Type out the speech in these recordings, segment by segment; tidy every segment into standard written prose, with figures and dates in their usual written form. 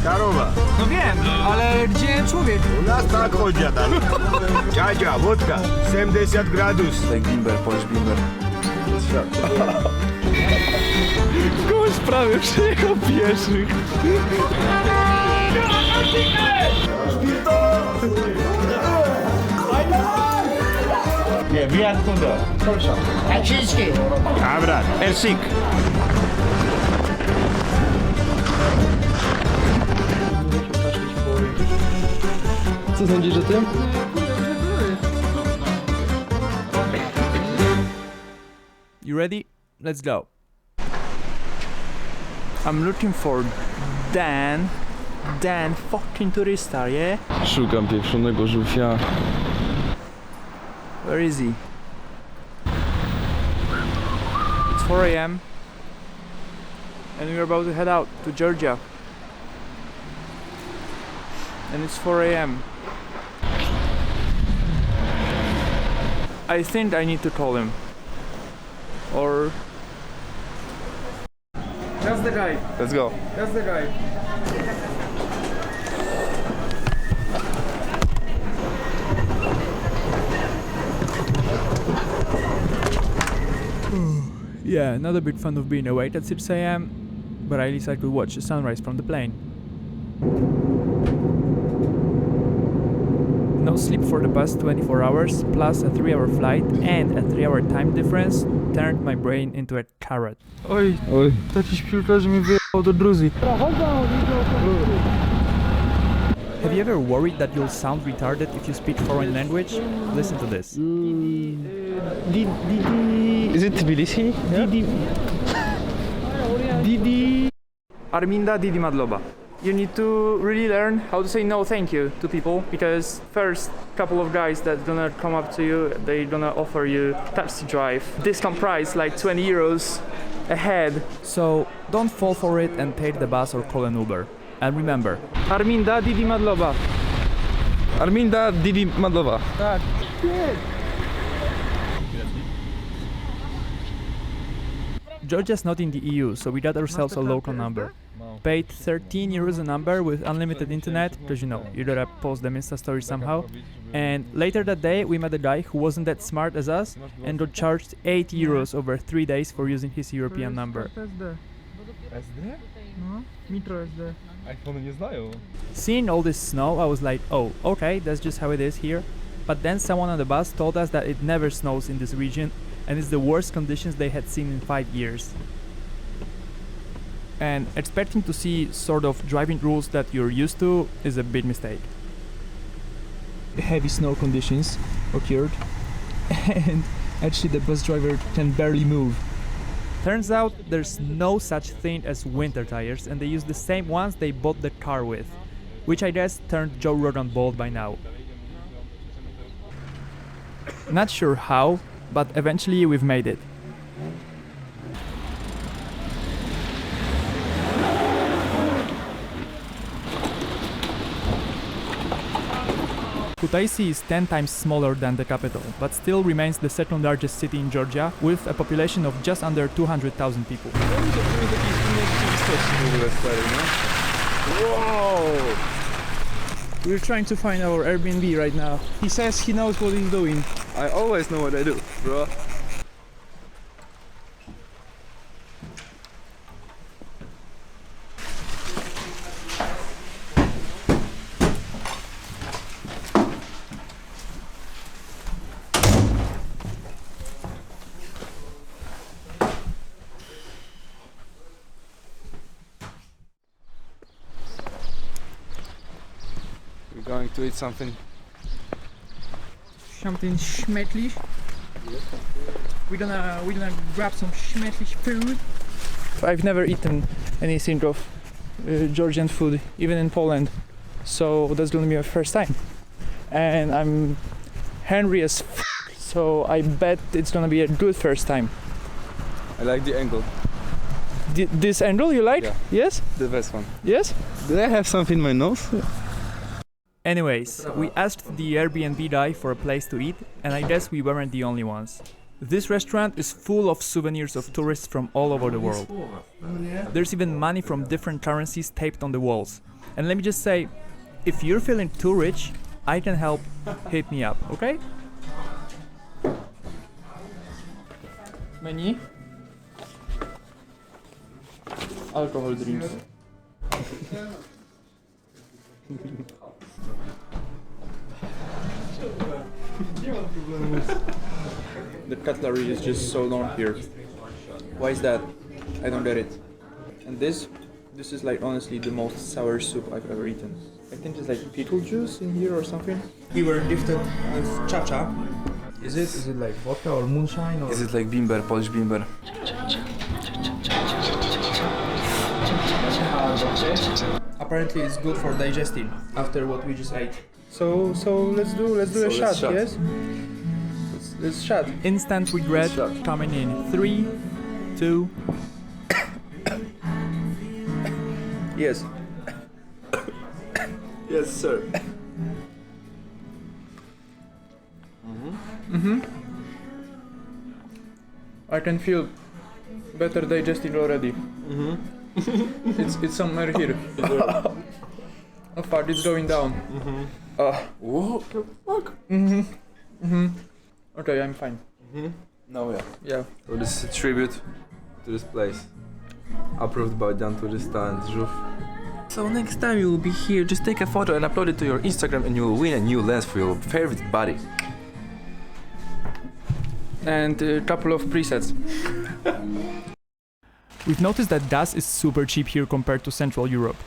Karowa. No wiem, ale gdzie człowiek? U nas tak chodzi, Adam. Dziadzia, wódka. 70 gradus. Daj bimber, powiedz bimber. Kogoś prawie przyjechał pieszych. Nie, wjazd tu do. Kaczyński. Dobra, Elsik. Co sądzisz o tym? You ready? Let's go. I'm looking for Dan fucking turista, yeah? Szukam pieprzonego żółwia. Where is he? It's 4 a.m. and we're about to head out to Georgia. And it's 4 a.m. I think I need to call him. Or... That's the guy. Let's go. That's the guy. Yeah, not a big fan of being awake at 6 a.m., but at least I could watch the sunrise from the plane. No sleep for the past 24 hours, plus a 3-hour flight and a 3-hour time difference turned my brain into a carrot. Oj, taki śpiewkarz mi wyjechał do Gruzji. Have you ever worried that you'll sound retarded if you speak foreign language? Listen to this. Is it Tbilisi? Didi. Arminda Didi Madloba. You need to really learn how to say no thank you to people, because first couple of guys that gonna come up to you, they gonna offer you taxi drive. Discount price like 20 euros a head. So don't fall for it and take the bus or call an Uber. And remember, Arminda Didi Madloba. Arminda Didi Madlowa. Tak. Georgia's not in the EU, so we got ourselves a local number. Paid 13 euros a number with unlimited internet, because you gotta post them Insta stories somehow. And later that day we met a guy who wasn't that smart as us and got charged 8 euros over 3 days for using his European number. SD? No, Mitro SD. iPhone nie znają. Seeing all this snow, I was like, oh, okay, that's just how it is here. But then someone on the bus told us that it never snows in this region and it's the worst conditions they had seen in 5 years. And expecting to see sort of driving rules that you're used to is a big mistake. Heavy snow conditions occurred and actually the bus driver can barely move. Turns out there's no such thing as winter tires and they use the same ones they bought the car with, which I guess turned Joe Rogan bald by now. Not sure how, but eventually we've made it. Kutaisi is 10 times smaller than the capital, but still remains the second largest city in Georgia, with a population of just under 200,000 people. Whoa! We're trying to find our Airbnb right now. He says he knows what he's doing. I always know what I do, bro. We're going to eat something. Something schmecklich. We're gonna grab some schmecklich food. I've never eaten anything of Georgian food, even in Poland, so that's gonna be my first time. And I'm hungry as f, so I bet it's gonna be a good first time. I like the angle. This angle you like? Yeah. Yes? The best one. Yes? Did I have something in my nose? Anyways, we asked the Airbnb guy for a place to eat, and I guess we weren't the only ones. This restaurant is full of souvenirs of tourists from all over the world. There's even money from different currencies taped on the walls. And let me just say, if you're feeling too rich, I can help, hit me up, okay? Menu? Alcohol drinks. The cutlery is just so long here. Why is that? I don't get it. And this is like honestly the most sour soup I've ever eaten. I think there's like pickle juice in here or something. We were gifted with cha-cha. Is it like vodka or moonshine or? Is it like bimber, Polish bimber? Apparently it's good for digesting after what we just ate. So let's do a shot, shot. yes? Let's shot. Instant regret coming in 3, 2. Yes. Yes, sir. I can feel better digesting already. It's somewhere here. Oh fuck, it's going down. What the fuck? Okay, I'm fine. No, yeah. Yeah. So this is a tribute to this place. Approved by Dan Turysta and Żuf. So next time you will be here, just take a photo and upload it to your Instagram and you will win a new lens for your favorite body. And a couple of presets. We've noticed that gas is super cheap here compared to Central Europe.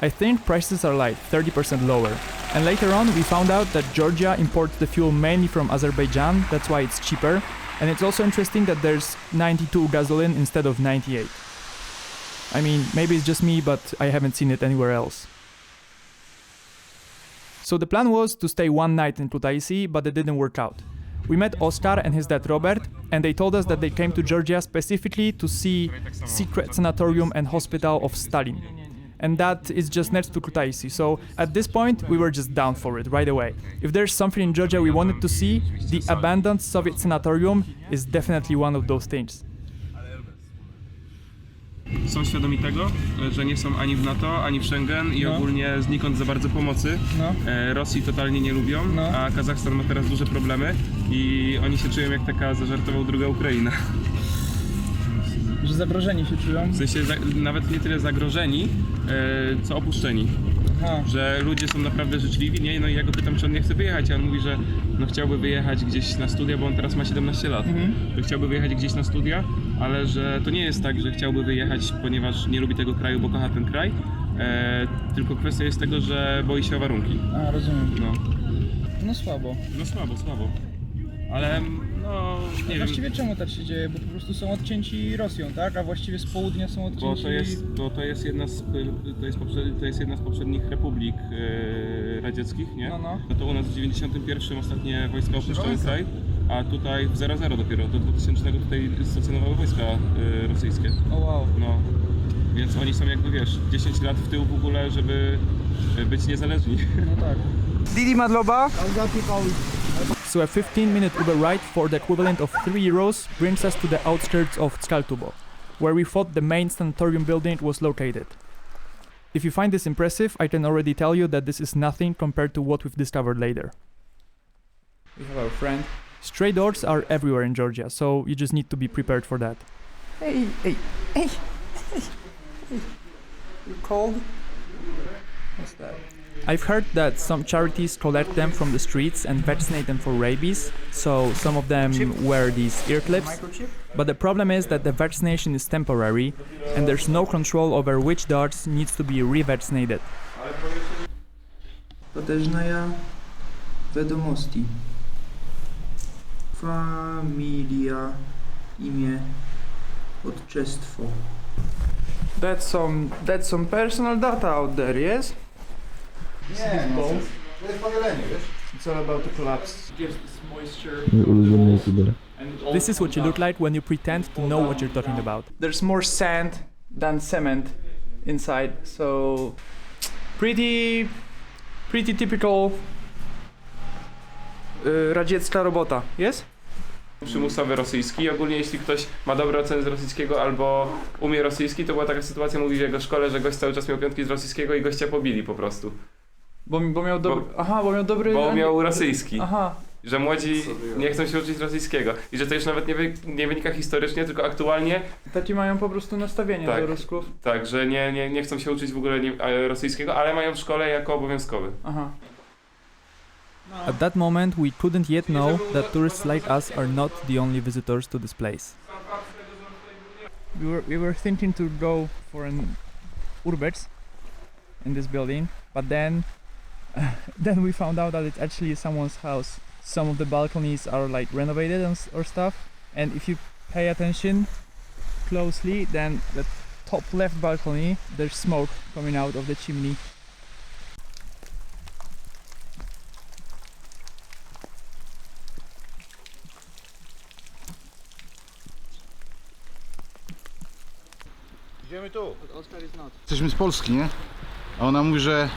I think prices are like 30% lower. And later on we found out that Georgia imports the fuel mainly from Azerbaijan, that's why it's cheaper. And it's also interesting that there's 92 gasoline instead of 98. I mean, maybe it's just me, but I haven't seen it anywhere else. So the plan was to stay one night in Kutaisi, but it didn't work out. We met Oscar and his dad Robert, and they told us that they came to Georgia specifically to see secret sanatorium and hospital of Stalin. And that is just next to Kutaisi, so at this point we were just down for it right away. If there's something in Georgia we wanted to see, the abandoned Soviet sanatorium is definitely one of those things. Są świadomi tego, że nie są ani w NATO, ani w Schengen i ogólnie znikąd za bardzo pomocy. Rosji totalnie nie lubią, a Kazachstan ma teraz duże problemy i oni się czują jak taka zażartował druga Ukraina. Że zagrożeni się czują? W sensie nawet nie tyle zagrożeni, co opuszczeni. Że ludzie są naprawdę życzliwi, nie? No i ja go pytam, czy on nie chce wyjechać, a on mówi, że no chciałby wyjechać gdzieś na studia, bo on teraz ma 17 lat. Że chciałby wyjechać gdzieś na studia, ale że to nie jest tak, że chciałby wyjechać, ponieważ nie lubi tego kraju, bo kocha ten kraj. Tylko kwestia jest tego, że boi się o warunki. A, rozumiem. No. No słabo. No słabo. Ale no nie wiem. Właściwie czemu tak się dzieje? Bo po prostu są odcięci Rosją, tak? A właściwie z południa są odcięci... Bo to jest jedna z poprzednich republik radzieckich, nie? No. No to u nas w 91 ostatnie wojska opuszczały kraj, a tutaj w 00 dopiero, do 2000 tutaj stacjonowały wojska rosyjskie. O wow. No, więc oni są jakby, wiesz, 10 lat w tył w ogóle, żeby być niezależni. No tak. Didi Madloba. So a 15-minute Uber ride for the equivalent of 3 euros brings us to the outskirts of Skaltubo, where we thought the main sanatorium building was located. If you find this impressive, I can already tell you that this is nothing compared to what we've discovered later. We have our friend. Stray dogs are everywhere in Georgia, so you just need to be prepared for that. Hey. You cold? What's that? I've heard that some charities collect them from the streets and vaccinate them for rabies, so some of them wear these ear clips. But the problem is that the vaccination is temporary and there's no control over which dogs needs to be revaccinated. Potężna wiadomości. Familia, imię, odczestwo. That's some personal data out there, yes? Nie, no, to jest powielenie, wiesz? It's all about the collapse. Gives this moisture. This is what you look like when you pretend to know what you're talking about. There's more sand than cement inside, so pretty typical radziecka robota, yes? Przymusowy rosyjski. Ogólnie jeśli ktoś ma dobre oceny z rosyjskiego albo umie rosyjski, to była taka sytuacja, mówi w jego szkole, że gość cały czas miał piątki z rosyjskiego i gościa pobili po prostu. Bo miał dobry... Aha, bo miał dobry... Bo miał rosyjski. Aha. Że młodzi nie chcą się uczyć rosyjskiego. I że to już nawet nie wynika historycznie, tylko aktualnie. Takie mają po prostu nastawienie do Rusków. Tak, że nie chcą się uczyć w ogóle rosyjskiego, ale mają w szkole jako obowiązkowy. Aha. At that moment, we couldn't yet know that tourists like us are not the only visitors to this place. We were thinking to go for an urbex in this building, but then we found out that it's actually someone's house. Some of the balconies are like renovated or stuff, and if you pay attention closely, then the top left balcony, there's smoke coming out of the chimney. Idziemy tu. Jesteśmy z Polski, nie? A ona mówi, że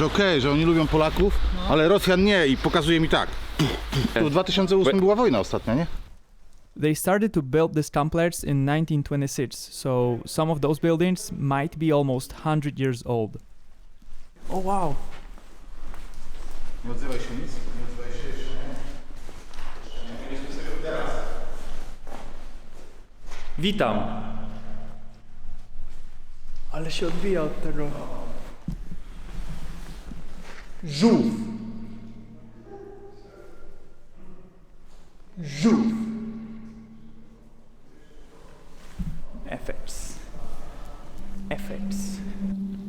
okej, że oni lubią Polaków, ale Rosjan nie i pokazuje mi tak. W 2008 była wojna ostatnia, nie? They started to build this complex in 1926, so some of those buildings might be almost 100 years old. Oh wow! Nie odzywaj się nic, nie odzywaj się jeszcze. Witam! Ale się odbija od tego. Żółw! Żółw! Effects.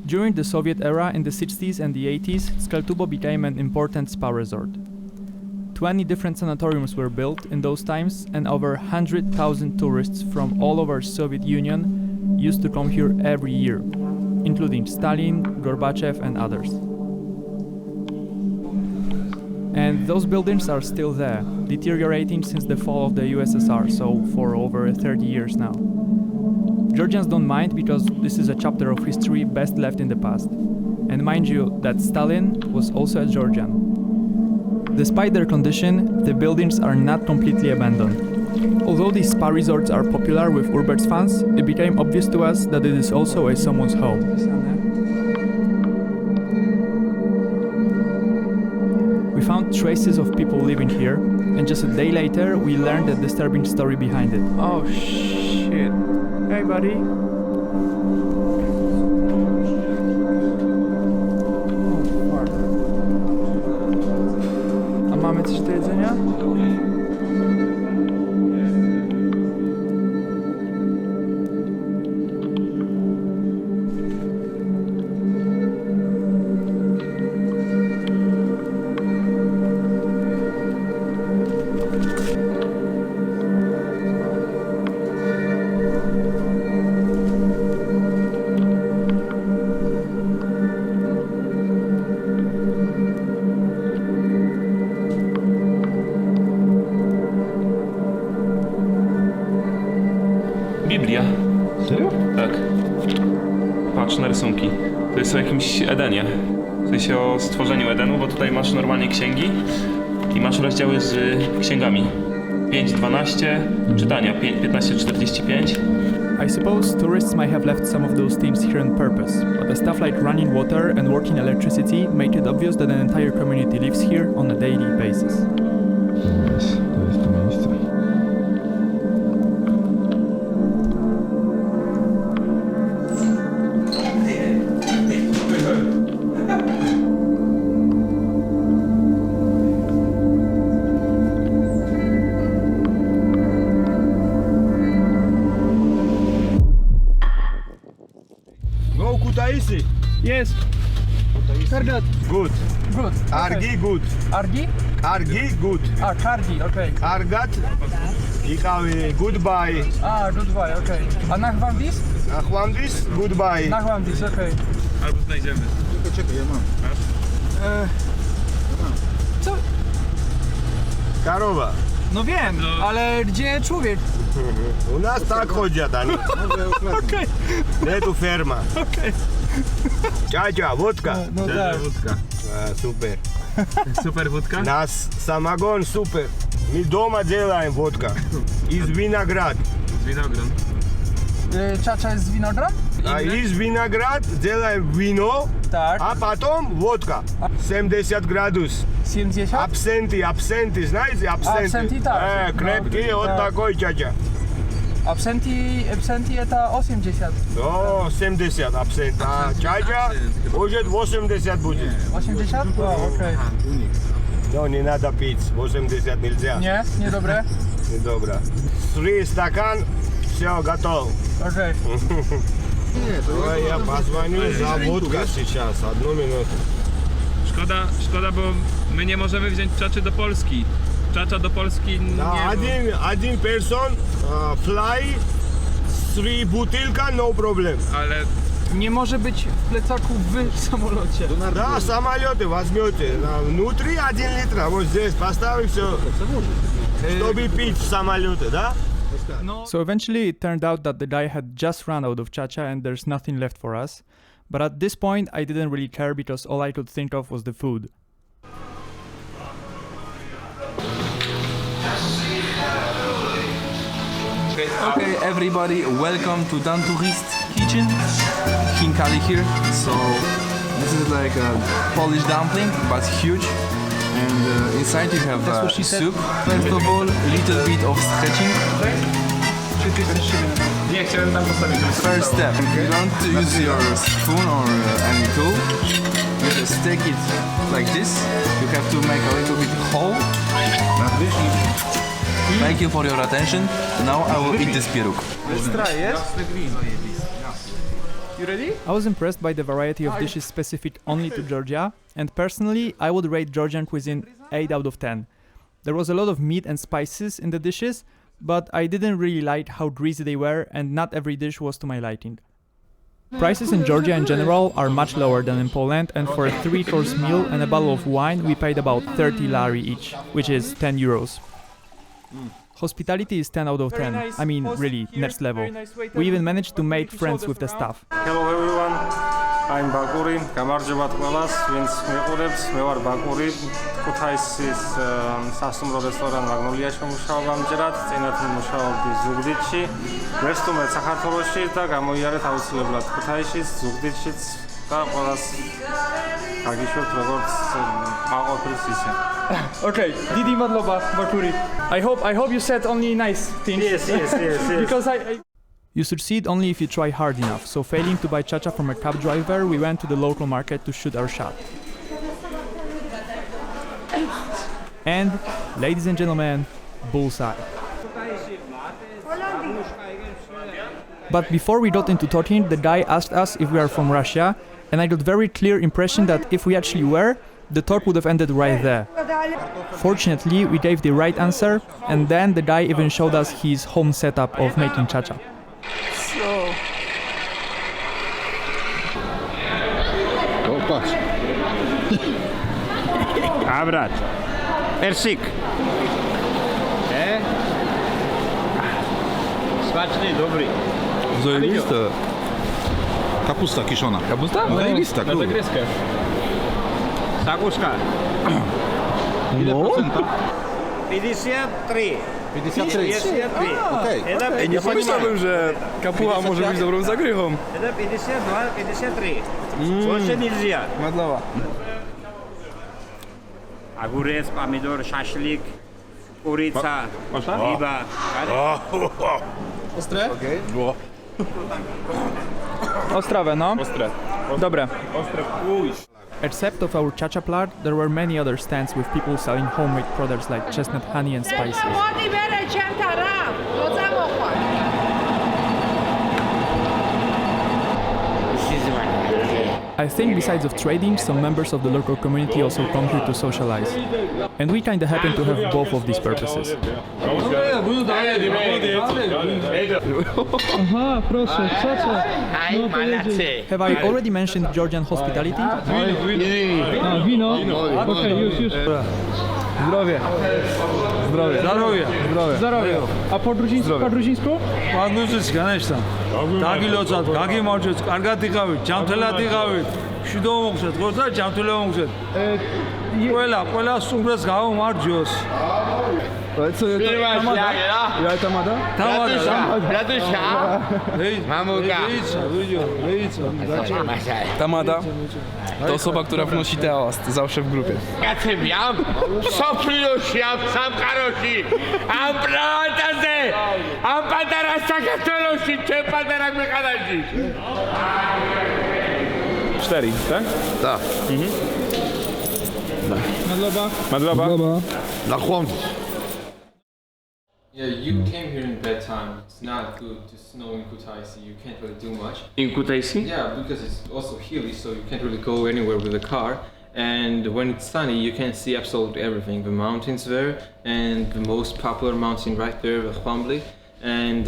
During the Soviet era in the 60s and the 80s, Skaltubo became an important spa resort. 20 different sanatoriums were built in those times, and over 100,000 tourists from all over Soviet Union used to come here every year, including Stalin, Gorbachev and others. And those buildings are still there, deteriorating since the fall of the USSR, so for over 30 years now. Georgians don't mind because this is a chapter of history best left in the past. And mind you, that Stalin was also a Georgian. Despite their condition, the buildings are not completely abandoned. Although these spa resorts are popular with urbex fans, it became obvious to us that it is also a someone's home. We found traces of people living here, and just a day later we learned the disturbing story behind it. Oh shit. Hey buddy. A mamy coś do jedzenia? Biblia. Serio? Tak. Patrz na rysunki. To jest o jakimś Edenie. W sensie o stworzeniu Edenu, bo tutaj masz normalnie księgi i masz rozdziały z księgami. 5:12 czytania, 15:45. I suppose tourists might have left some of those things here on purpose, but the stuff like running water and working electricity made it obvious that an entire community lives here on a daily basis. To jest to miejsce. Go Kutaisi. Yes. Kargat. Good. Good. Argi good. Argi? Argi good. Ah, Kargi, okay. Argat. Ikawi goodbye. Ah, goodbye, okay. A Nachwandis? Achwandis goodbye. Nachwandis, okay. Albo znajdziemy. Czekaj, ja mam. Co? Karowa. No wiem, ale gdzie człowiek? U nas tak chodzi, Dani. Okej. Nie tu ferma. Okej. Ciacia, wódka. No tak. Wódka. A, super. Super wódka? Nas samagon super. My дома делаем водка. Из виноград. Winogron. Czacza jest z winogron? А из виноград делаем вино, Tak. а потом водка. 70 градус. 70? Абсенты, знаете, абсенты? Абсенты, так. Крепкие, вот такой чача. Absenti это 80. О, 70 абсент. А чача уже 80 будет. 80? O, okej. Но не надо пить, 80 нельзя. Nie, niedobre. Недобро. 3 стакан, все, готов. Okej. Давай я позвоню за водка сейчас, 1 минуту. Szkoda, bo my nie możemy wziąć czaczy do Polski. Czacza do Polski nie... Да, один персон, fly, 3 бутылка, no problem. Ale Nie może być w plecaku w samolocie. Да, самолеты возьмете. Внутри 1 литр, вот здесь поставим все, чтобы пить в самолете, да? So eventually it turned out that the guy had just run out of chacha and there's nothing left for us. But at this point I didn't really care because all I could think of was the food. Okay, everybody, welcome to Dan Tourist Kitchen. Hinkali here. So this is like a Polish dumpling, but huge. And inside you have soup. First of all, little bit of stretching. nie, chciałem tam postawić. First step, you don't use your spoon or any tool. You just take it like this. You have to make a little bit hole. Thank you for your attention. Now I will eat this pieróg. You ready? I was impressed by the variety of dishes specific only to Georgia, and personally I would rate Georgian cuisine 8 out of 10. There was a lot of meat and spices in the dishes, but I didn't really like how greasy they were, and not every dish was to my liking. Prices in Georgia in general are much lower than in Poland, and for a 3-course meal and a bottle of wine we paid about 30 lari each, which is 10 euros. Hospitality is 10 out of 10. I mean, really, next level. We even managed to make friends with the staff. Hello everyone, I'm Baguri, გამარჯობათ ყველას, ვინც მიყურებს, მე ვარ ბაგური, ქუთაისის სასტუმრო რესტორან მაგნოლიაში ვმუშაობ ამჯერად, წინათ ვმუშაობდი ზუგდიდში, ვესტუმრეთ საქართველოში და გამოიარეთ აუცილებლად ქუთაისშიც, ზუგდიდშიც და ყველას გაგიშვებთ როგორც მაყოფილს ისე. Okay, Didi Madloba, Bakuri. I hope you said only nice things. Yes. Because You succeed only if you try hard enough, so failing to buy chacha from a cab driver, we went to the local market to shoot our shot. And, ladies and gentlemen, bullseye. But before we got into talking, the guy asked us if we are from Russia, and I got very clear impression that if we actually were, the talk would have ended right there. Fortunately, we gave the right answer, and then the guy even showed us his home setup of making chacha. O, patrz. A brat, persik. Smaczny, dobry. Zajebiste. Kapusta kiszona. Kapusta? No zajebista, kurde. Sakuszka. Ile procenta? 53. 53. 53. Okej. Это Nie pomyślałbym, że kapuła może być dobrą zagrywą. Это 52, 53. Больше нельзя. Madlowa. Огурец, помидор, шашлык, курица, рыба. Ostre? Ostrowe, no. Ostre. Dobre. Ostre pójść. Except of our chacha plant, there were many other stands with people selling homemade products like chestnut honey and spices. I think besides of trading, some members of the local community also come here to socialize. And we kinda happen to have both of these purposes. Have I already mentioned Georgian hospitality? Wino? Okej, już. Zdrowie. A po gruzińsku? Magnusiska, nešto. Gagilocad, gagimorčec, kargat iqavit, jamtelat iqavit, shidom moqset, gorda jamtela moqset. Ყველა სტუმრს გავამარჯოს. Ale co, tamada? Ja tamada? Tamada to osoba, która wnosi teast zawsze w grupie. Cztery, tak? Tak. Madloba. Na chłon. Yeah, you came here in bad time. It's not good to snow in Kutaisi. You can't really do much. In Kutaisi? Yeah, because it's also hilly, so you can't really go anywhere with a car. And when it's sunny, you can see absolutely everything. The mountains there, and the most popular mountain right there, the Hwambli. And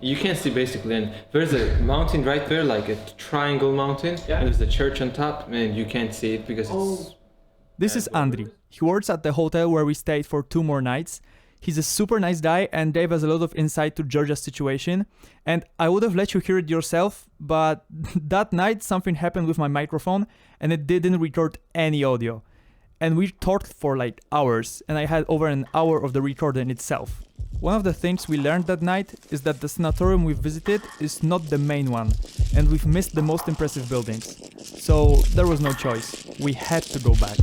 you can see basically, and there's a mountain right there, like a triangle mountain, and there's a church on top, and you can't see it because it's... This is Andri. He works at the hotel where we stayed for 2 more nights. He's a super nice guy and gave us a lot of insight to Georgia's situation. And I would have let you hear it yourself, but that night something happened with my microphone and it didn't record any audio. And we talked for like hours, and I had over an hour of the recording itself. One of the things we learned that night is that the sanatorium we visited is not the main one, and we've missed the most impressive buildings. So there was no choice. We had to go back.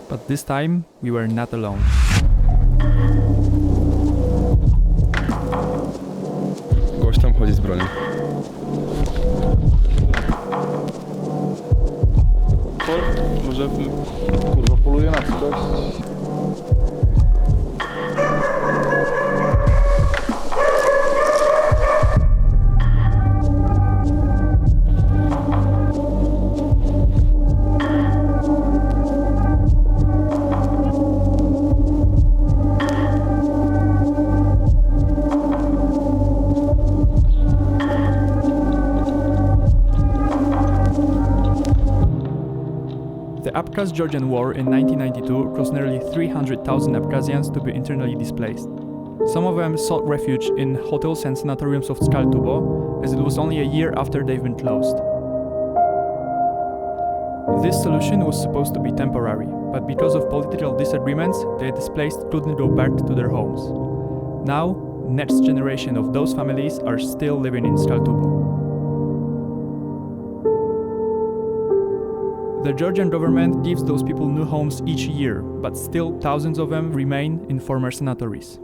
But this time, we were not alone. Gość tam chodzi z bronią. Może... Kurwa, poluje na coś. The Abkhaz-Georgian War in 1992 caused nearly 300,000 Abkhazians to be internally displaced. Some of them sought refuge in hotels and sanatoriums of Skaltubo, as it was only a year after they've been closed. This solution was supposed to be temporary, but because of political disagreements, the displaced couldn't go back to their homes. Now, next generation of those families are still living in Skaltubo. The Georgian government gives those people new homes each year, but still thousands of them remain in former sanatories.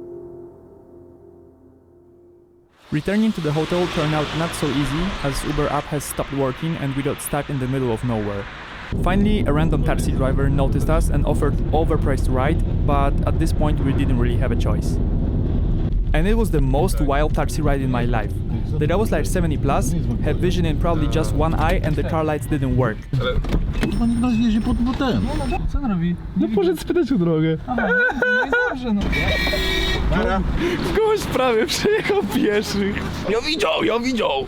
Returning to the hotel turned out not so easy, as Uber app has stopped working and we got stuck in the middle of nowhere. Finally, a random taxi driver noticed us and offered overpriced ride, but at this point we didn't really have a choice. And it was the most wild taxi ride in my life. The guy was like 70 plus, had vision in probably just one eye and the car lights didn't work. Kurwa, nikt nas jeździ po ten. Co on robi? No poszedł spytać o drogę. Aha, no i dobrze, no. Gość prawie przejechał pieszych. Ja widział!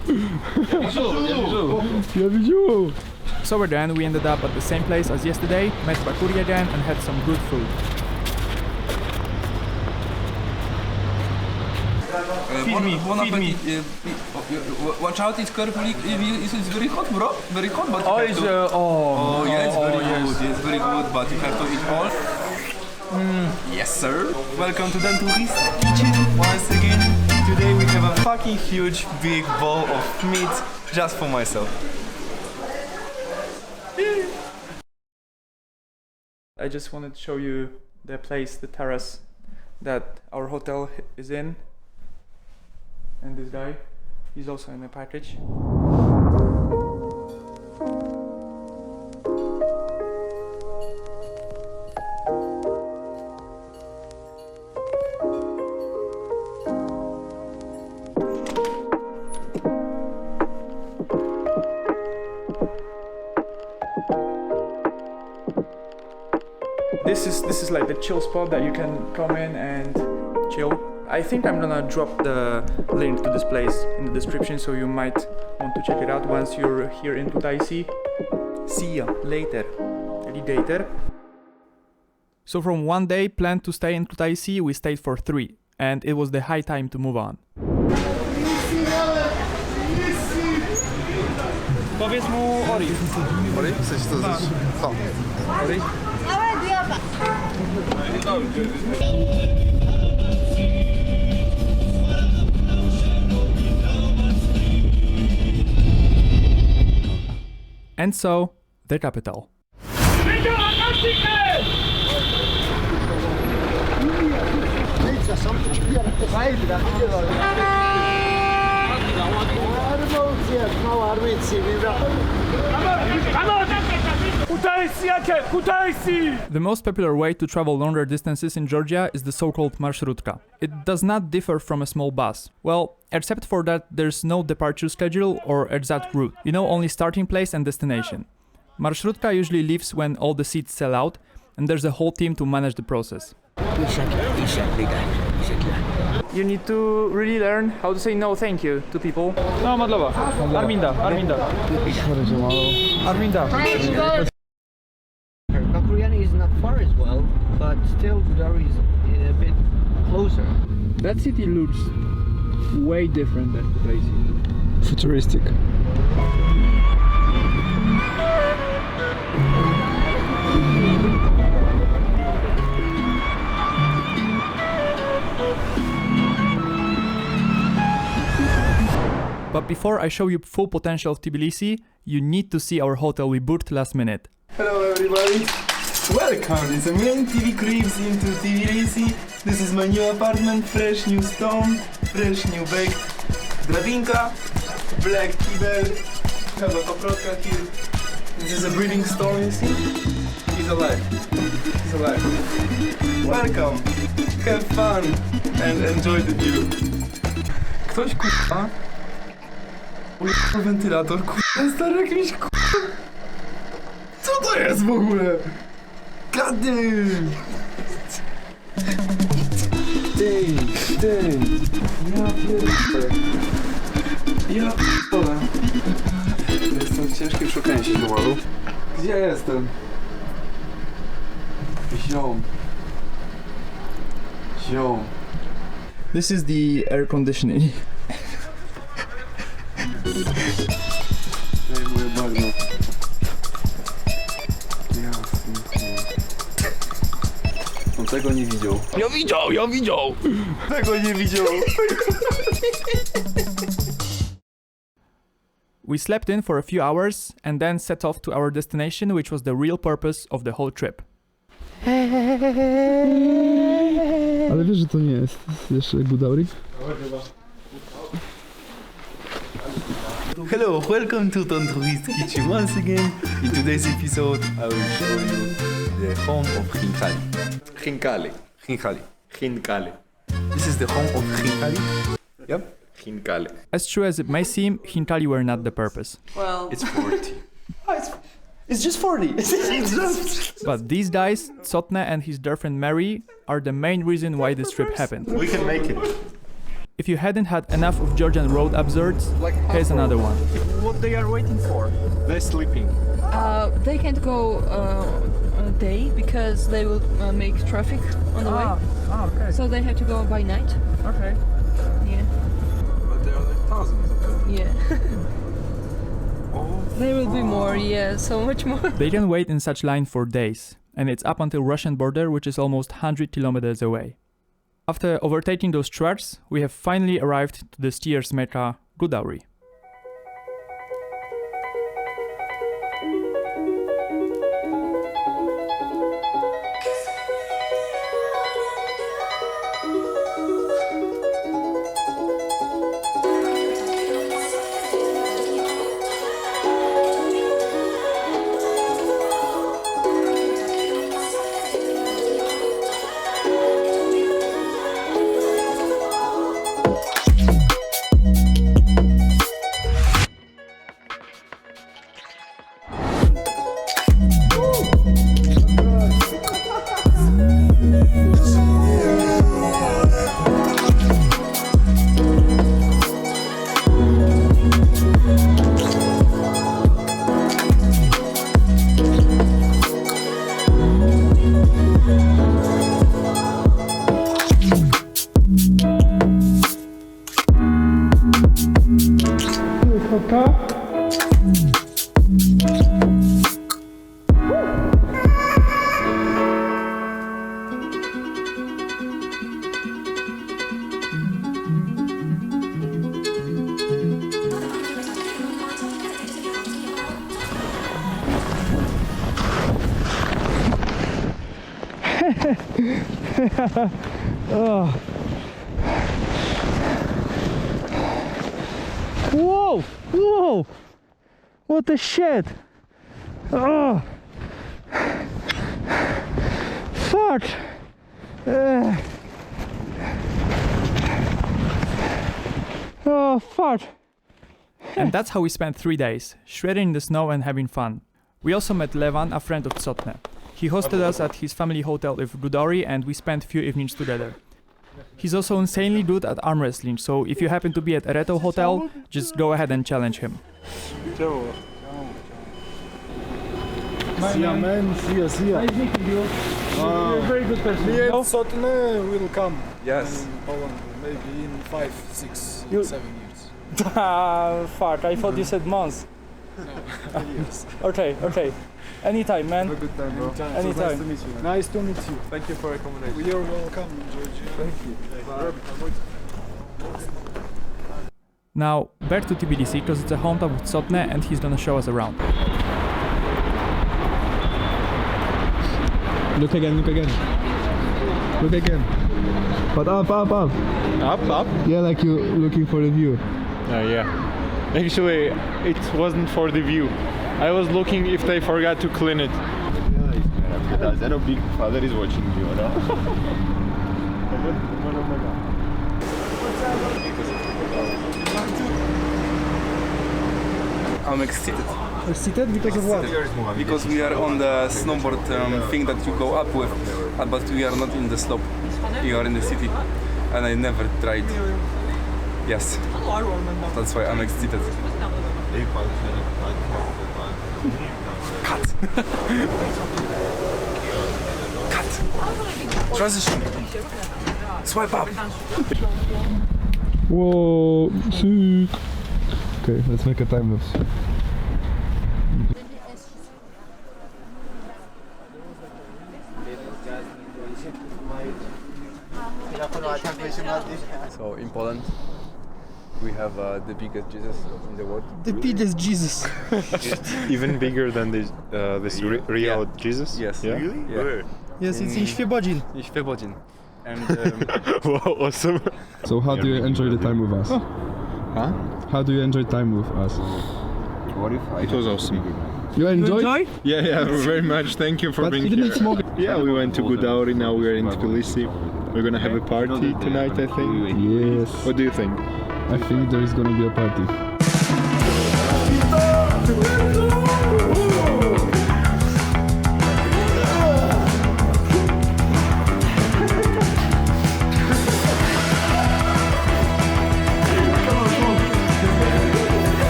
So then we ended up at the same place as yesterday, met Bakuri again and had some good food. Feed me. Watch out, it's carefully. It's very hot, bro. Very hot, but Oh, it's yeah, it's very good. It's very good, but you have to eat all. Yes, sir. Welcome to the tourist kitchen once again. Today we have a fucking huge big bowl of meat just for myself. I just wanted to show you the place, the terrace that our hotel is in. And this guy, he's also in the package. This is like the chill spot that you can come in and chill. I think I'm gonna drop the link to this place in the description, so you might want to check it out once you're here in Kutaisi. See ya later. Alligator. So from 1 day planned to stay in Kutaisi, we stayed for 3, and it was the high time to move on. Powiedz mu Ori. Ori? W sensie to jest... Co? Ori? And so, the capital. The most popular way to travel longer distances in Georgia is the so-called marshrutka. It does not differ from a small bus. Well, except for that there's no departure schedule or exact route. You know only starting place and destination. Marshrutka usually leaves when all the seats sell out, and there's a whole team to manage the process. You need to really learn how to say no thank you to people. No, Madlova. Arminda. Bakuriani is not far as well, but still Gudari is a bit closer. That city looks way different than Kutaisi. Futuristic. But before I show you full potential of Tbilisi, you need to see our hotel we booked last minute. Hello everybody! Welcome! It's a main TV cribs into Tbilisi. This is my new apartment, fresh new stone, fresh new bed. Drabinka, black kibel, have a paprotka here. This is a breathing stone, you see? He's alive. He's alive. Welcome! Have fun and enjoy the view. Ktoś k***a ujechał wentylator, k***a, stary jakiś k***a. Co to jest w ogóle? Gady! Ty! Ja pierdolę. Ja pierdolę. Jestem w ciężkim szukaniu się pomalu. Gdzie jestem? Ziom. This is the air conditioning. Ej, moje bagno. Jasne. On tego nie widział. Ja widział! Tego nie widział. We slept in for a few hours and then set off to our destination, which was the real purpose of the whole trip. Ale wiesz, że to nie jest jeszcze Gudaurik? Hello, welcome to Ton Tourist Kitchen once again. In today's episode, I will show you the home of Khinkali. This is the home of Khinkali. Yep, Khinkali. As true as it may seem, Khinkali were not the purpose. Well, it's 40. It's just 40. It's just... But these guys, Tsotne and his girlfriend Mary, are the main reason why this trip happened. We can make it. If you hadn't had enough of Georgian road absurds, here's another one. What they are waiting for? They're sleeping. They can't go a day because they will make traffic on the way. Okay. So they have to go by night. Okay. Yeah. But there are like thousands of them. Yeah. There will be more, yeah, so much more. They can wait in such line for days, and it's up until Russian border, which is almost 100 kilometers away. After overtaking those trucks, we have finally arrived to the skiers' mecca, Gudaury. Oh. Whoa! Whoa! What the shit? Oh! Fuck! Oh, fuck! And that's how we spent 3 days, shredding in the snow and having fun. We also met Levan, a friend of Tsotne. He hosted us at his family hotel in Gudori and we spent few evenings together. He's also insanely good at arm wrestling, so if you happen to be at Ereto Hotel, just go ahead and challenge him. See ya, man. See ya, see ya. Nice meeting you. You're a very good person. Me and Sotne will come. Yes. In Poland, maybe in 5, 6, 7 years. Fuck, I thought you said months. No, years. Okay. Anytime, man. Have a good time, bro. Anytime. Nice to meet you. Man. Nice to meet you. Thank you for accommodation. You're welcome in Georgia. Thank you. Now, back to Tbilisi, because it's a hometown with Sotne and he's gonna show us around. Look again, look again. Look again. But up. Up? Yeah, like you looking for the view. Yeah. Actually, it wasn't for the view. I was looking if they forgot to clean it. Zero big father is watching you, no? I'm excited. Excited because of what? Because we are on the snowboard thing that you go up with, but we are not in the slope. We are in the city, and I never tried. Yes, that's why I'm excited. Cut. Cut. Transition. Swipe up. Whoa, sick. Okay, let's make a time lapse. So in Poland, we have the biggest Jesus in the world. The biggest Jesus. Even bigger than this real Jesus? Yes. Yeah? Really? Yeah. Where? Yes, it's in Świebodzin. In Świebodzin. And Wow, awesome. So how do you enjoy the time with us? Huh? How do you enjoy time with us? It was awesome. You enjoy? Yeah, very much. Thank you for But being you didn't here. smoke. Yeah, we went to Gudaury, now we're in Tbilisi. We're gonna have a party tonight, I think. Yes. What do you think? I think there is gonna be a party.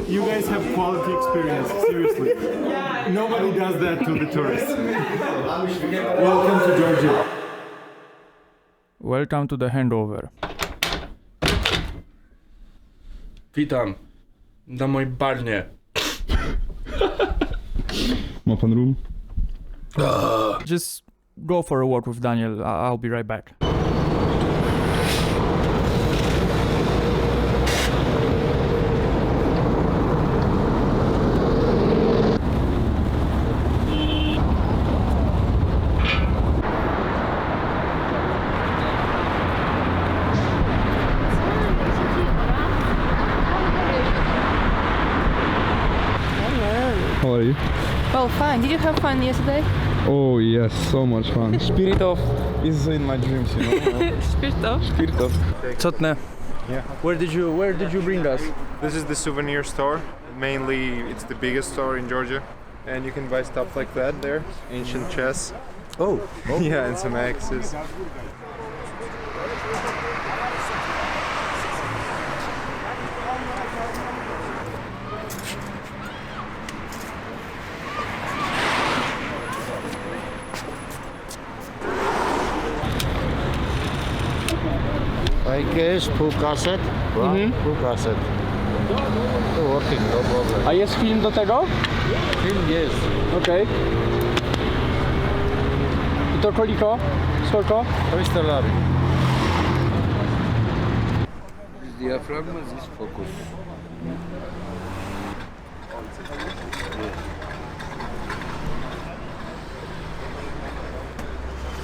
You guys have quality experience, seriously. Nobody does that to the tourists. Welcome to Georgia. Welcome to the handover. witam na moim barnie. Ma pan room? Just go for a walk with Daniel. I'll be right back. How are you? Well, fine. Did you have fun yesterday? Oh yes, so much fun. Spirit of is in my dreams, you know. Spirtov. Spirtov. Cotne. Yeah. Where did you bring us? This is the souvenir store. Mainly, it's the biggest store in Georgia, and you can buy stuff like that there. Ancient chess. Oh. Yeah, and some axes. I guess full cassette. Full cassette. Working, no problem. A jest film do tego? Film jest. Okej. I to koliko? Skолько? 300 lari. This diaphragm is focus.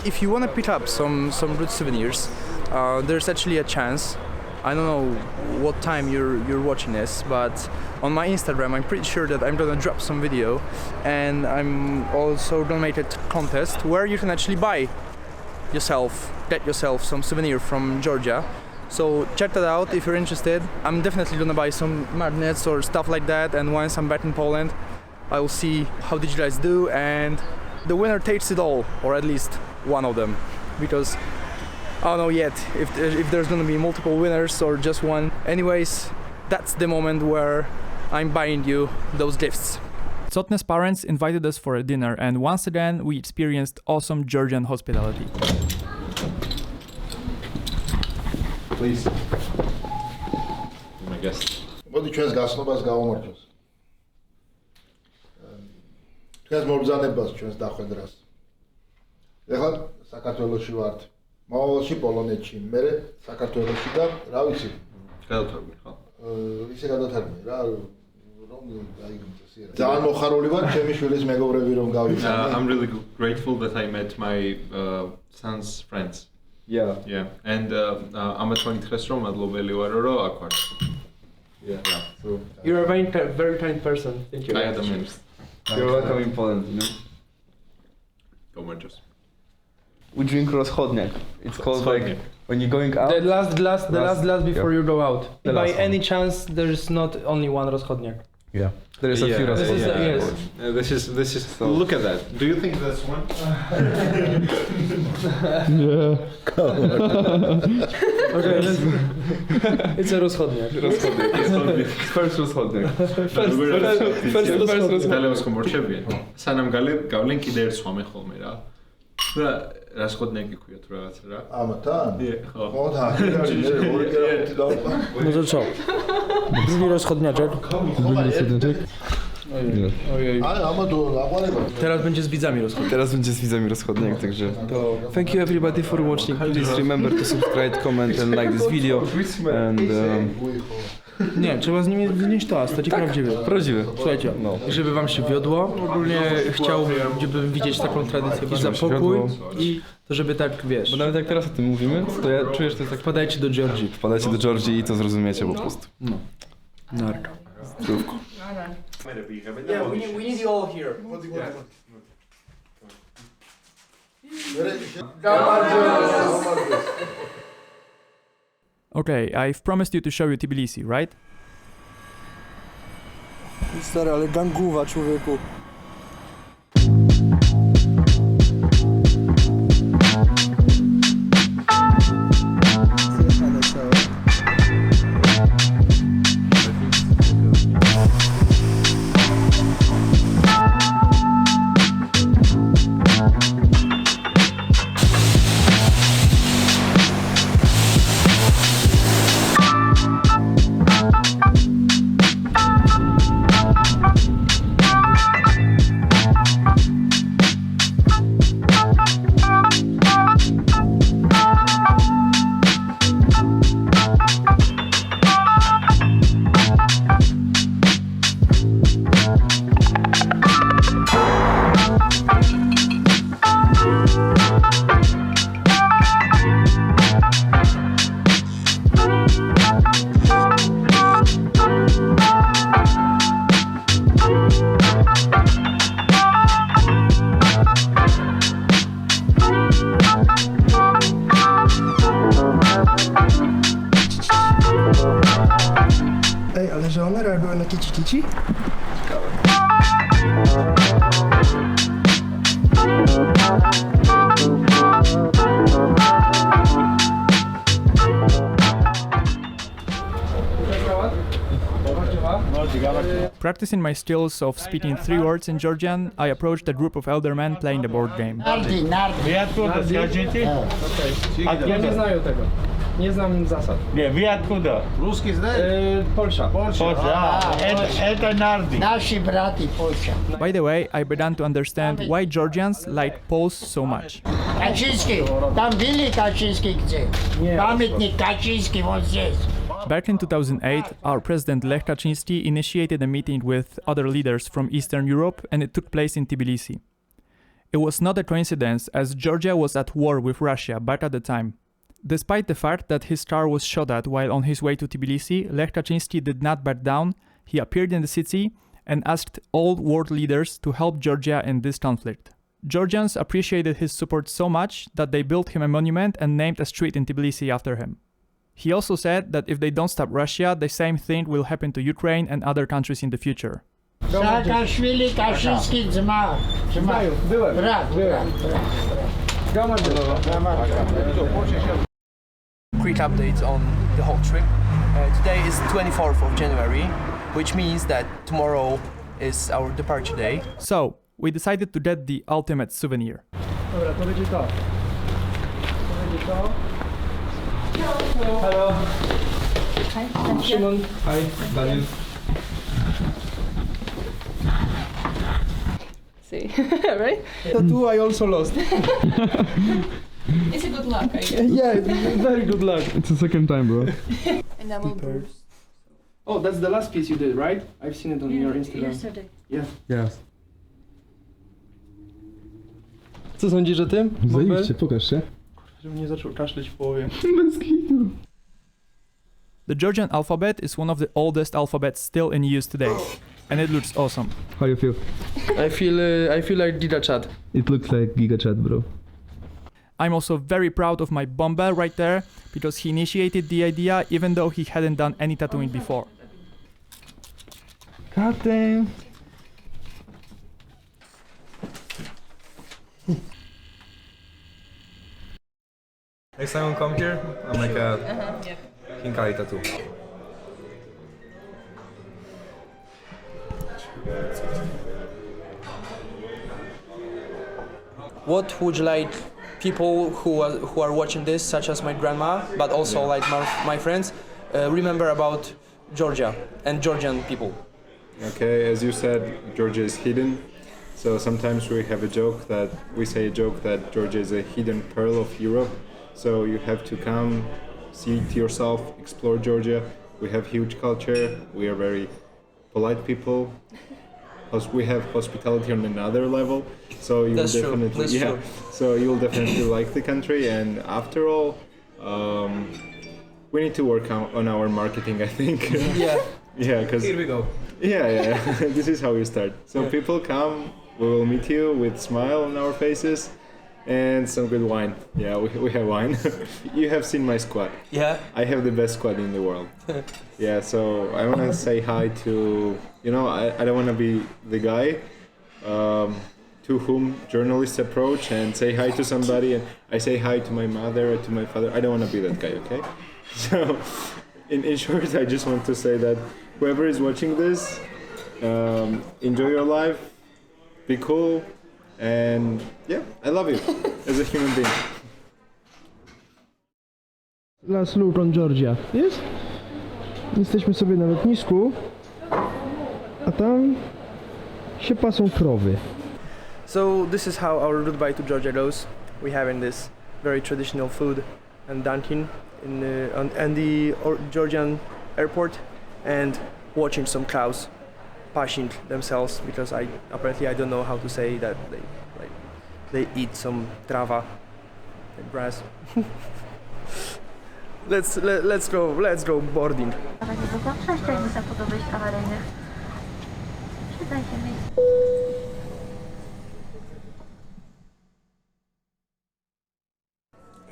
If you want to pick up some good souvenirs, there's actually a chance. I don't know what time you're watching this, but on my Instagram I'm pretty sure that I'm gonna drop some video, and I'm also gonna make a contest where you can actually get yourself some souvenir from Georgia. So check that out if you're interested. I'm definitely gonna buy some magnets or stuff like that, and once I'm back in Poland I will see how did you guys do, and the winner takes it all, or at least one of them, because I don't know yet if there's gonna be multiple winners or just one. Anyways, that's the moment where I'm buying you those gifts. Cotne's parents invited us for a dinner, and once again we experienced awesome Georgian hospitality. Please. My guest. მოდი ჩვენს გასნობას გავამართლოს. ჩვენს მობრძანებას, ჩვენს დახვედრას. ეხლა საქართველოში ვართ. მომავალში პოლონეთში, მე საქართველოში და რა ვიცი. გადავთარგმნი ხო? ისე გადავთარგმნი რა, რომ გაიგრძესია. ძალიან მოხარული ვარ ჩემი შვილის მეგობრები რომ გავიცანე. I'm really grateful that I met my son's friends. Yeah. Yeah. And ამათ მაგითხრეს რომ მადლობელი ვარ რომ აქ ვარ. Yeah. So You're a very kind person. Thank you. I admit. You're welcome in Poland, you know. Gorgeous. We drink rozchodniak. It's called like when you're going out. The last before you go out. The By last any chance, there is not only one rozchodniak. Yeah. There is a few This is rozchodniak. yes. This is. Look at that. Do you think that's one? Okay. It's a rozchodniak. Rozchodniak. First rozchodniak. First rozchodniak. დალევას კომორჩებიან. სანამ გავლენ კიდე ერთ სხვა მე ხოლმე რა. და რასხოდნეკი ქვია თუ რაღაცა რა. ამათან? ხო. ხო, და მე ორი კერა დავყვა. No to co? Drugi rozchodniaczek. Ojej. Ale amado aყვარება. Teraz będzie z widzami rozchodniak. Teraz będzie z widzami rozchodniak, także thank you everybody for watching. Please remember to subscribe, comment and like this video. And Nie, trzeba z nimi wnieść toast, to ci prawdziwy. prawdziwe. Słuchajcie, żeby wam się wiodło, ogólnie chciałbym widzieć taką tradycję, jakiś zapokój i to żeby tak, wiesz. Bo nawet jak teraz o tym mówimy, to ja czuję, że to jest tak. Wpadajcie do Georgii. Wpadajcie do Georgii i to zrozumiecie po prostu. No. Narka. Zdrówko. Yeah, we need you all here. Okay, I've promised you to show you Tbilisi, right? Stary, ale ganguwa, człowieku. takie cikici? Practicing my skills of speaking 3 words in Georgian, I approached a group of elder men playing the board game. Wy откуда, скажите? Ja nie znają tego. Nie znam zasad. Nie, wy откуда? Ruski znaje? Polsza. Polsza. Это Nardi. Наши братья Польша. By the way, I began to understand why Georgians like Poles so much. Kaczynski, tam byli Kaczynski gdzie? Pamiętnik Kaczynski, won здесь. Back in 2008, our president Lech Kaczynski initiated a meeting with other leaders from Eastern Europe, and it took place in Tbilisi. It was not a coincidence, as Georgia was at war with Russia back at the time. Despite the fact that his car was shot at while on his way to Tbilisi, Lech Kaczynski did not back down. He appeared in the city and asked all world leaders to help Georgia in this conflict. Georgians appreciated his support so much that they built him a monument and named a street in Tbilisi after him. He also said that if they don't stop Russia, the same thing will happen to Ukraine and other countries in the future. Saakashvili, Kaczynski, zmarł. Byłem. Brat. Quick updates on the whole trip. Today is 24th of January, which means that tomorrow is our departure day. So, we decided to get the ultimate souvenir. Dobra, to będzie to. To będzie to. Hello. Hi. Szymon. Hi, Daniel. See, right? Tattoo I also lost. It's a good luck, I guess. Yeah, very good luck. It's the second time, bro. Enamel bruise. Oh, that's the last piece you did, right? I've seen it on your Instagram. Yesterday. Yeah. Yes. Co sądzisz o tym? Zajebiście, pokaż się. Żebym nie zaczął kaszleć w połowie. Bez kitu. The Georgian alphabet is one of the oldest alphabets still in use today, and it looks awesome. How you feel? I feel like Giga Chat. It looks like Giga Chat, bro. I'm also very proud of my bomba right there, because he initiated the idea even though he hadn't done any tattooing before. God damn. Next time we come here, I'll make a Hinkali tattoo. What would you like people who are watching this, such as my grandma, but also like my friends, remember about Georgia and Georgian people? Okay, as you said, Georgia is hidden. So sometimes we have a joke that Georgia is a hidden pearl of Europe. So you have to come, see it yourself, explore Georgia. We have huge culture. We are very polite people. We have hospitality on another level. So you will definitely, So you will definitely like the country. And after all, we need to work on our marketing, I think. Yeah. Yeah, because here we go. Yeah. This is how we start. So people come, we will meet you with smile on our faces and some good wine. Yeah, we have wine. You have seen my squad. Yeah. I have the best squad in the world. Yeah, so I want to say hi to, I don't want to be the guy to whom journalists approach and say hi to somebody and I say hi to my mother or to my father. I don't want to be that guy, okay? So in short, I just want to say that whoever is watching this, enjoy your life, be cool, and yeah, I love you as a human being. Last look on Georgia. Jest? Jesteśmy sobie na lotnisku, a tam się pasą krowy. So this is how our goodbye to Georgia goes. We having this very traditional food and dunking in the Georgian airport and watching some cows passing themselves because I don't know how to say that they eat some trava, like grass. Let's go boarding. Przestrzeń zawodu wejść awaryjnych. Przyda się miejsce.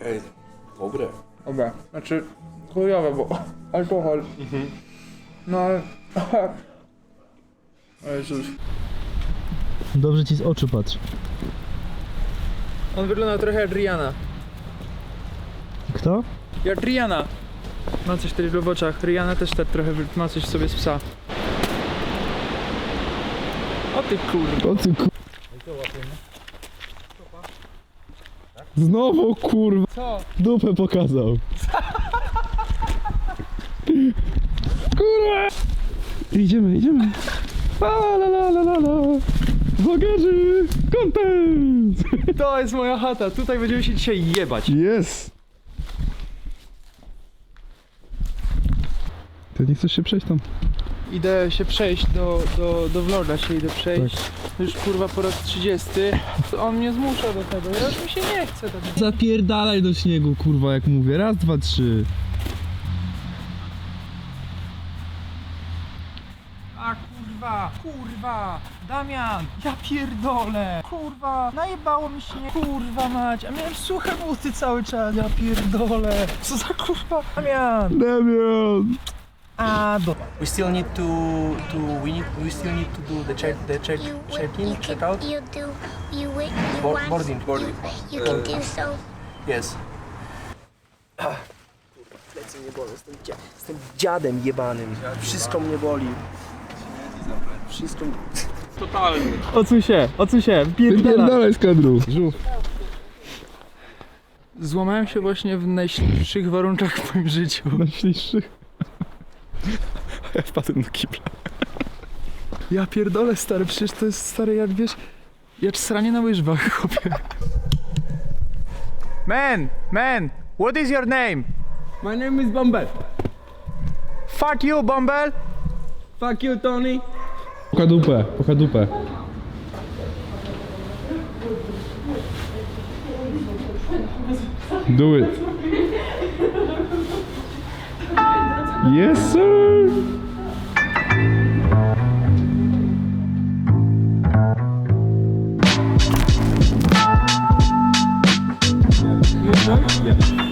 Ej, dobre. Dobra, znaczy chujowe, bo alkohol. No ale O Jezus. Dobrze ci z oczu patrz. On wygląda trochę jak Rihanna. Kto? Jak Rihanna. Ma coś takiego w oczach. Rihanna też tak trochę ma coś w sobie z psa. O ty kurwa. O ty kurwa. Znowu kurwa. Co? Dupę pokazał. Kurwa. Idziemy. La la la la la la. Vlogerzy, content! To jest moja chata. Tutaj będziemy się dzisiaj jebać. Jest. Ty nie chcesz się przejść tam? Idę się przejść do vloga się idę przejść. Już kurwa po raz 30. On mnie zmusza do tego. Ja już mi się nie chce tego. Zapierdalaj do śniegu, kurwa, jak mówię. Raz, dwa, trzy. A kurwa, Damian, ja pierdolę, kurwa, najebało mi się, kurwa mać, a miałem suche buty cały czas, ja pierdolę, co za kurwa, Damian. We still need to we still need to do the check-in, check-out. Boarding. You can do so. Yes. Plecy mnie bolą, jestem dziadem jebanym. Wszystko mnie boli. Wszystko mnie... Totalnie. Odsuń się, Wypierdalaj z kadru. Żółw. Złamałem się właśnie w najśliczszych warunkach w moim życiu. Najśliczszych? Ja wpadłem do kibla. Ja pierdolę stary, przecież to jest stary jak wiesz, jak sranie na łyżwach, chłopie. Man, what is your name? My name is Bumble. Fuck you, Bumble! Fuck you, Tony. Poka dupę. Do it. Yes, sir. You sure? Yeah.